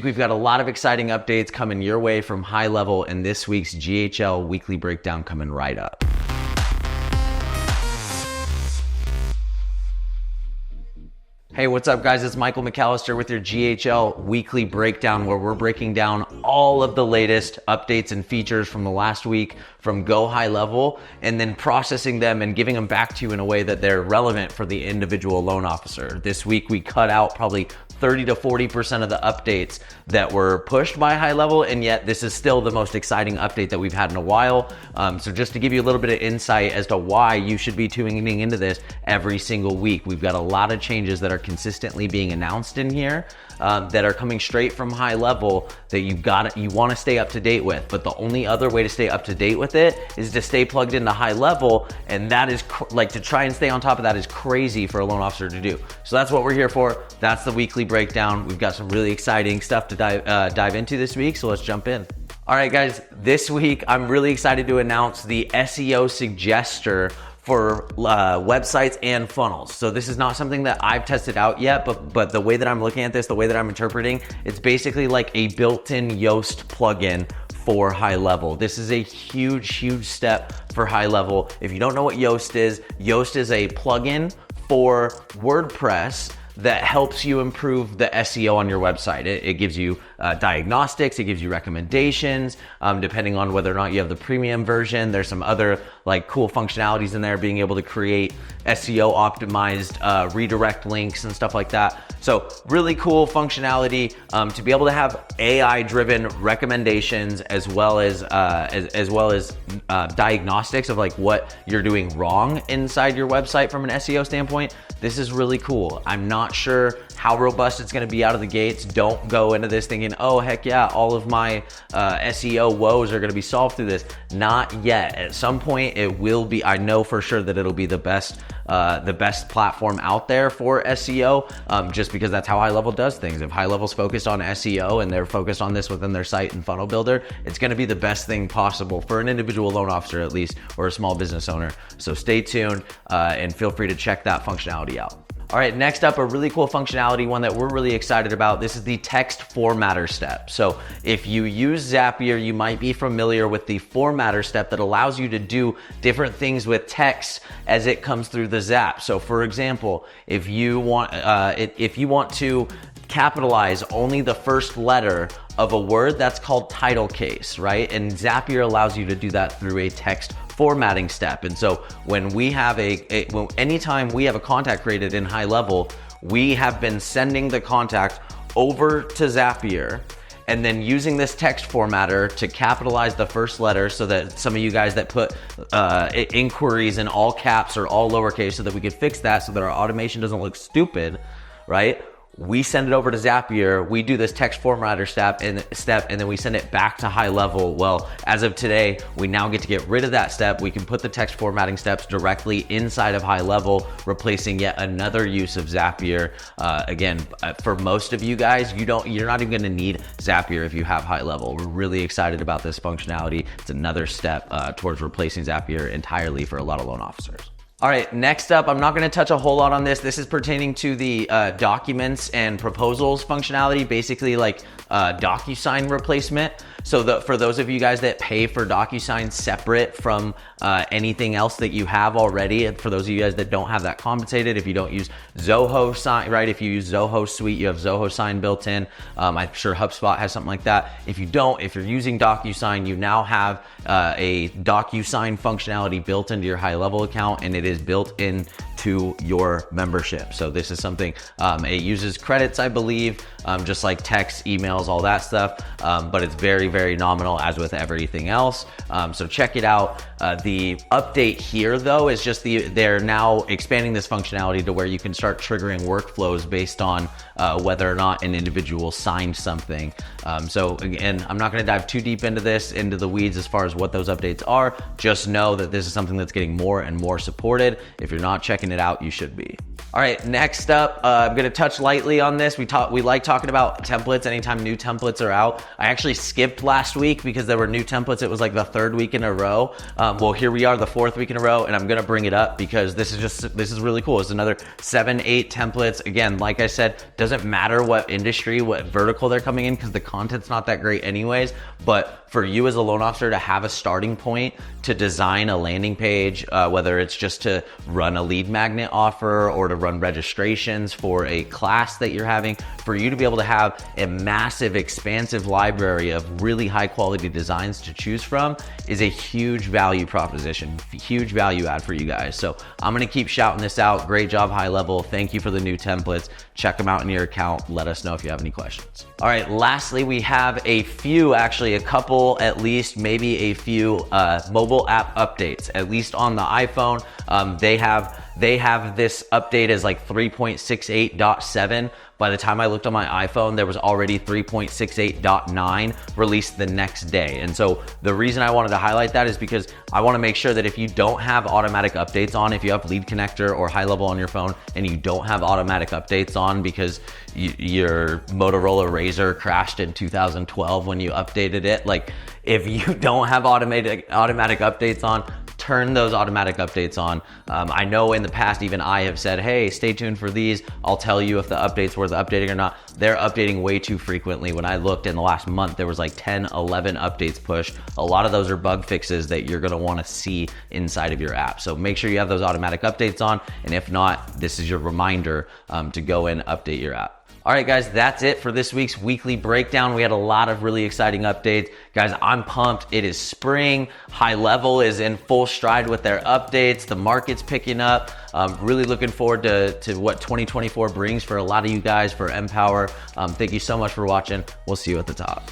We've got a lot of exciting updates coming your way from HighLevel, and this week's GHL weekly breakdown coming right up. Hey, what's up guys? It's Michael McAllister with your GHL weekly breakdown, where we're breaking down all of the latest updates and features from the last week from Go HighLevel, and then processing them and giving them back to you in a way that they're relevant for the individual loan officer. This week we cut out probably 30 to 40% of the updates that were pushed by HighLevel, and yet this is still the most exciting update that we've had in a while. So just to give you a little bit of insight as to why you should be tuning into this every single week, we've got a lot of changes that are consistently being announced in here that are coming straight from HighLevel that you want to stay up to date with. But the only other way to stay up to date with it is to stay plugged into HighLevel, and that is to try and stay on top of that is crazy for a loan officer to do. So that's what we're here for. That's the weekly breakdown. We've got some really exciting stuff to dive into this week, so let's jump in. All right, guys, this week I'm really excited to announce the SEO Suggester for websites and funnels. So this is not something that I've tested out yet, but the way that I'm looking at this, the way that I'm interpreting, it's basically like a built-in Yoast plugin for HighLevel. This is a huge step for HighLevel. If you don't know what Yoast is a plugin for WordPress that helps you improve the SEO on your website. It gives you diagnostics, it gives you recommendations, depending on whether or not you have the premium version. There's some other like cool functionalities in there, being able to create SEO optimized redirect links and stuff like that. So really cool functionality to be able to have AI driven recommendations as well as diagnostics of like what you're doing wrong inside your website from an SEO standpoint. This is really cool. I'm not sure how robust it's going to be out of the gates. Don't go into this thinking, oh heck yeah, all of my SEO woes are going to be solved through this. Not yet. At some point it will be. I know for sure that it'll be the best platform out there for SEO, just because that's how HighLevel does things. If HighLevel's focused on SEO and they're focused on this within their site and funnel builder, it's going to be the best thing possible for an individual loan officer at least, or a small business owner. So stay tuned and feel free to check that functionality out. All right, next up, a really cool functionality, one that we're really excited about. This is the text formatter step. So if you use Zapier, you might be familiar with the formatter step that allows you to do different things with text as it comes through the Zap. So for example, if you want to capitalize only the first letter of a word, that's called title case, right? And Zapier allows you to do that through a text formatting step. And so when we have anytime we have a contact created in HighLevel, we have been sending the contact over to Zapier and then using this text formatter to capitalize the first letter, so that some of you guys that put inquiries in all caps or all lowercase, so that we could fix that so that our automation doesn't look stupid, right? We send it over to Zapier, we do this text formatter step, and then we send it back to HighLevel. Well, as of today, we now get to get rid of that step. We can put the text formatting steps directly inside of HighLevel, replacing yet another use of Zapier. Again, for most of you guys, you're not even gonna need Zapier if you have HighLevel. We're really excited about this functionality. It's another step towards replacing Zapier entirely for a lot of loan officers. All right, next up, I'm not going to touch a whole lot on this. This is pertaining to the documents and proposals functionality, basically like DocuSign replacement. So for those of you guys that pay for DocuSign separate from anything else that you have already, and for those of you guys that don't have that compensated, if you don't use Zoho Sign, right? If you use Zoho Suite, you have Zoho Sign built in. I'm sure HubSpot has something like that. If you don't, if you're using DocuSign, you now have a DocuSign functionality built into your HighLevel account, and it is built into your membership. So this is something, it uses credits, I believe, just like text, emails, all that stuff, but it's very nominal as with everything else. So check it out. The update here though is just they're now expanding this functionality to where you can start triggering workflows based on whether or not an individual signed something. So again, I'm not going to dive too deep into the weeds as far as what those updates are. Just know that this is something that's getting more and more supported. If you're not checking tune it out, you should be. All right, next up, I'm gonna touch lightly on this. We like talking about templates anytime new templates are out. I actually skipped last week because there were new templates. It was like the 3rd week in a row. Well, here we are, the 4th week in a row, and I'm gonna bring it up because this is really cool. It's another 7, 8 templates. Again, like I said, doesn't matter what industry, what vertical they're coming in, because the content's not that great anyways. But for you as a loan officer to have a starting point to design a landing page, whether it's just to run a lead magnet offer or to run registrations for a class that you're having, for you to be able to have a massive, expansive library of really high quality designs to choose from is a huge value proposition, huge value add for you guys. So I'm gonna keep shouting this out. Great job, High Level. Thank you for the new templates. Check them out in your account. Let us know if you have any questions. All right, lastly, we have a few, actually a couple at least, maybe a few mobile app updates, at least on the iPhone. They have this update as like 3.68.7. By the time I looked on my iPhone, there was already 3.68.9 released the next day. And so the reason I wanted to highlight that is because I want to make sure that if you don't have automatic updates on, if you have Lead Connector or High Level on your phone and you don't have automatic updates on because your Motorola Razr crashed in 2012 when you updated it, like if you don't have automatic updates on, turn those automatic updates on. I know in the past, even I have said, hey, stay tuned for these. I'll tell you if the update's worth updating or not. They're updating way too frequently. When I looked in the last month, there was like 10, 11 updates pushed. A lot of those are bug fixes that you're gonna wanna see inside of your app. So make sure you have those automatic updates on. And if not, this is your reminder to go and update your app. All right, guys, that's it for this week's weekly breakdown. We had a lot of really exciting updates. Guys, I'm pumped. It is spring. High Level is in full stride with their updates. The market's picking up. Really looking forward to what 2024 brings for a lot of you guys, for Empower. Thank you so much for watching. We'll see you at the top.